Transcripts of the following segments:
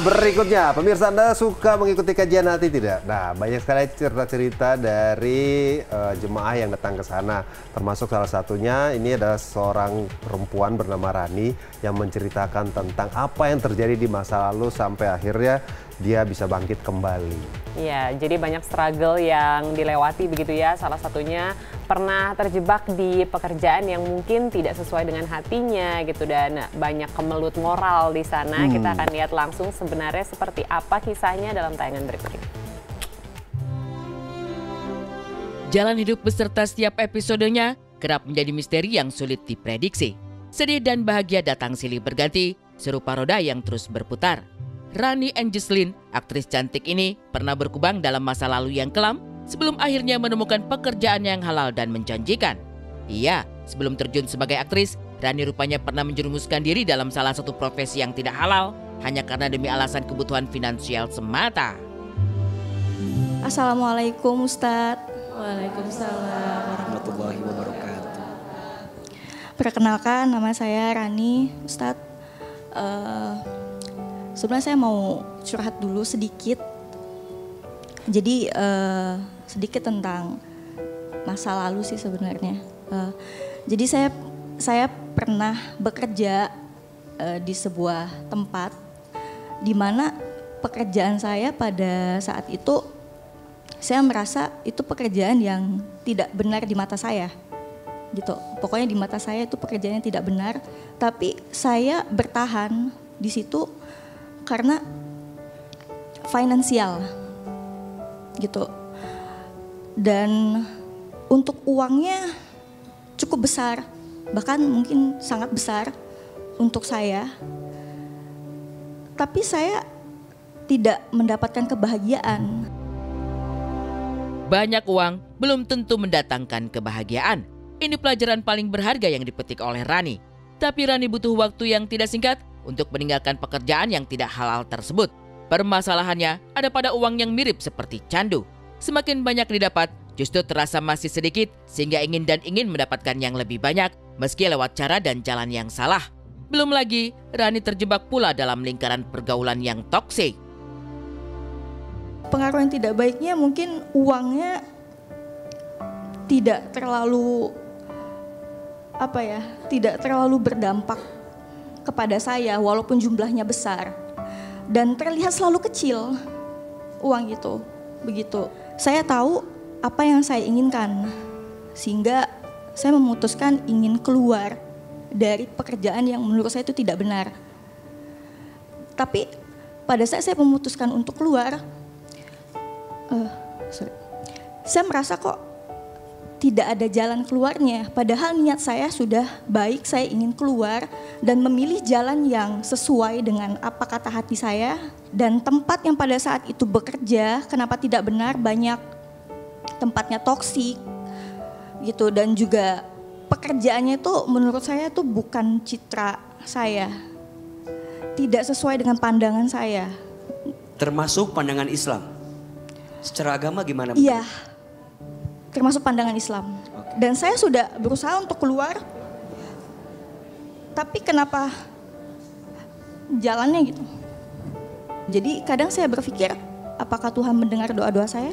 Berikutnya, pemirsa Anda suka mengikuti kajian hati tidak? Nah, banyak sekali cerita-cerita dari jemaah yang datang ke sana. Termasuk salah satunya, ini adalah seorang perempuan bernama Rani yang menceritakan tentang apa yang terjadi di masa lalu sampai akhirnya dia bisa bangkit kembali. Ya, jadi banyak struggle yang dilewati begitu ya. Salah satunya pernah terjebak di pekerjaan yang mungkin tidak sesuai dengan hatinya gitu, dan banyak kemelut moral di sana. Kita akan lihat langsung sebenarnya seperti apa kisahnya dalam tayangan berikut ini. Jalan hidup beserta setiap episodenya kerap menjadi misteri yang sulit diprediksi. Sedih dan bahagia datang silih berganti, serupa roda yang terus berputar. Rani Angeslin, aktris cantik ini, pernah berkubang dalam masa lalu yang kelam sebelum akhirnya menemukan pekerjaan yang halal dan menjanjikan. Iya, sebelum terjun sebagai aktris, Rani rupanya pernah menjerumuskan diri dalam salah satu profesi yang tidak halal hanya karena demi alasan kebutuhan finansial semata. Assalamualaikum Ustadz. Waalaikumsalam warahmatullahi wabarakatuh. Perkenalkan, nama saya Rani, Ustadz. Sebenarnya saya mau curhat dulu sedikit. Jadi sedikit tentang masa lalu sih sebenarnya. Jadi saya pernah bekerja di sebuah tempat di mana pekerjaan saya pada saat itu saya merasa itu pekerjaan yang tidak benar di mata saya. Gitu. Pokoknya di mata saya itu pekerjaan yang tidak benar, tapi saya bertahan di situ karena finansial gitu, dan untuk uangnya cukup besar, bahkan mungkin sangat besar untuk saya, tapi saya tidak mendapatkan kebahagiaan. Banyak uang belum tentu mendatangkan kebahagiaan. Ini pelajaran paling berharga yang dipetik oleh Rani. Tapi Rani butuh waktu yang tidak singkat untuk meninggalkan pekerjaan yang tidak halal tersebut. Permasalahannya ada pada uang yang mirip seperti candu. Semakin banyak didapat, justru terasa masih sedikit sehingga ingin mendapatkan yang lebih banyak meski lewat cara dan jalan yang salah. Belum lagi, Rani terjebak pula dalam lingkaran pergaulan yang toksik. Pengaruh yang tidak baiknya mungkin uangnya tidak terlalu tidak terlalu berdampak kepada saya walaupun jumlahnya besar, dan terlihat selalu kecil uang itu. Begitu. Saya tahu apa yang saya inginkan sehingga saya memutuskan ingin keluar dari pekerjaan yang menurut saya itu tidak benar. Tapi pada saat saya memutuskan untuk keluar, saya merasa kok tidak ada jalan keluarnya, padahal niat saya sudah baik, saya ingin keluar dan memilih jalan yang sesuai dengan apa kata hati saya, dan tempat yang pada saat itu bekerja, kenapa tidak benar, banyak tempatnya toksik gitu, dan juga pekerjaannya itu menurut saya itu bukan citra saya, tidak sesuai dengan pandangan saya. Termasuk pandangan Islam? Secara agama gimana? Iya, termasuk pandangan Islam. Dan saya sudah berusaha untuk keluar, tapi kenapa jalannya gitu. Jadi kadang saya berpikir, apakah Tuhan mendengar doa-doa saya?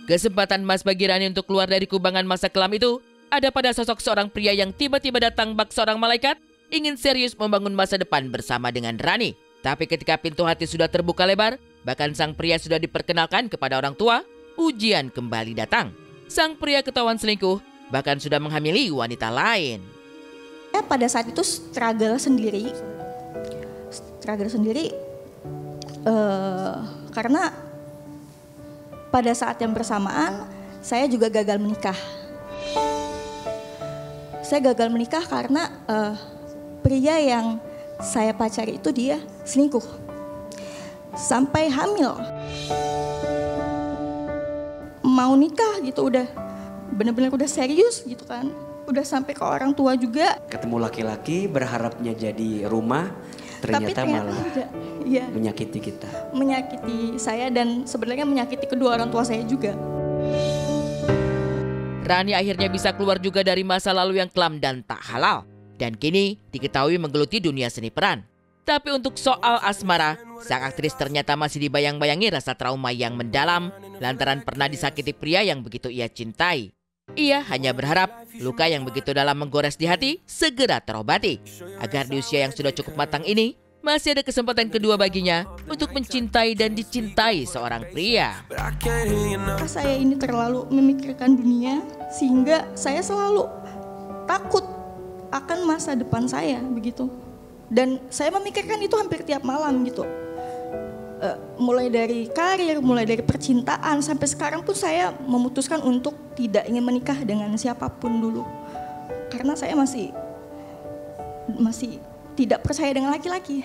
Kesempatan emas bagi Rani untuk keluar dari kubangan masa kelam itu ada pada sosok seorang pria yang tiba-tiba datang bak seorang malaikat, ingin serius membangun masa depan bersama dengan Rani. Tapi ketika pintu hati sudah terbuka lebar, bahkan sang pria sudah diperkenalkan kepada orang tua, ujian kembali datang. Sang pria ketahuan selingkuh, bahkan sudah menghamili wanita lain. Pada saat itu struggle sendiri karena pada saat yang bersamaan saya juga gagal menikah. Saya gagal menikah karena pria yang saya pacari itu dia selingkuh sampai hamil. Mau nikah gitu, udah bener-bener udah serius gitu kan, udah sampai ke orang tua juga. Ketemu laki-laki berharapnya jadi rumah, ternyata malah ya, menyakiti kita. Menyakiti saya dan sebenarnya menyakiti kedua orang tua saya juga. Rani akhirnya bisa keluar juga dari masa lalu yang kelam dan tak halal. Dan kini diketahui menggeluti dunia seni peran. Tapi untuk soal asmara, sang aktris ternyata masih dibayang-bayangi rasa trauma yang mendalam lantaran pernah disakiti pria yang begitu ia cintai. Ia hanya berharap luka yang begitu dalam menggores di hati segera terobati, agar di usia yang sudah cukup matang ini masih ada kesempatan kedua baginya untuk mencintai dan dicintai seorang pria. Saya ini terlalu memikirkan dunia sehingga saya selalu takut akan masa depan saya begitu. Dan saya memikirkan itu hampir tiap malam gitu. Mulai dari karir, mulai dari percintaan, sampai sekarang pun saya memutuskan untuk tidak ingin menikah dengan siapapun dulu. Karena saya masih tidak percaya dengan laki-laki.